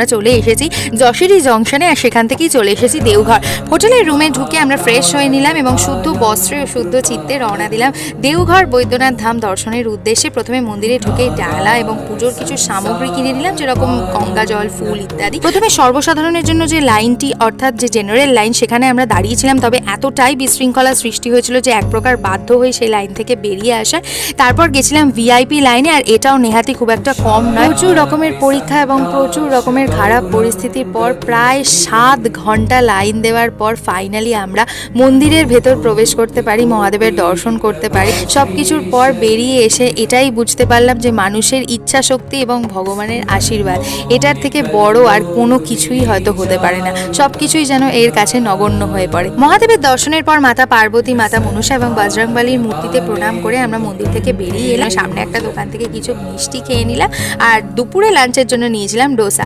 আমরা চলে এসেছি যশোরী জংশনে, আর সেখান থেকেই চলে এসেছি দেওঘর। হোটেলের রুমে ঢুকে আমরা ফ্রেশ হয়ে নিলাম এবং শুদ্ধ বস্ত্রে ও শুদ্ধ চিত্তে রওনা দিলাম দেওঘর বৈদ্যনাথ ধাম দর্শনের উদ্দেশ্যে। প্রথমে মন্দিরে ঢুকে ডালা এবং পুজোর কিছু সামগ্রী কিনে নিলাম, যেরকম গঙ্গা জল, ফুল ইত্যাদি। প্রথমে সর্বসাধারণের জন্য যে লাইনটি, অর্থাৎ যে জেনারেল লাইন, সেখানে আমরা দাঁড়িয়েছিলাম। তবে এতটাই বিশৃঙ্খলা সৃষ্টি হয়েছিল যে এক প্রকার বাধ্য হয়ে সেই লাইন থেকে বেরিয়ে আসা। তারপর গেছিলাম ভিআইপি লাইনে, আর এটাও নেহাতি খুব একটা কম নয়। প্রচুর রকমের পরীক্ষা এবং প্রচুর রকমের খারাপ পরিস্থিতির পর প্রায় 7 ঘন্টা লাইন দেওয়ার পর ফাইনালি আমরা মন্দিরের ভেতর প্রবেশ করতে পারি, মহাদেবের দর্শন করতে পারি। সবকিছুর পর বেরিয়ে এসে এটাই বুঝতে পারলাম যে মানুষের ইচ্ছা শক্তি এবং ভগবানের আশীর্বাদ, এটার থেকে বড় আর কোনো কিছুই হয়তো হতে পারে না। সবকিছুই যেন এর কাছে নগণ্য হয়ে পড়ে। মহাদেবের দর্শনের পর মাতা পার্বতী, মাতা মনসা এবং বজরংবলীর মূর্তিতে প্রণাম করে আমরা মন্দির থেকে বেরিয়ে এলাম। সামনে একটা দোকান থেকে কিছু মিষ্টি খেয়ে নিলাম, আর দুপুরে লাঞ্চের জন্য নিয়েছিলাম ডোসা।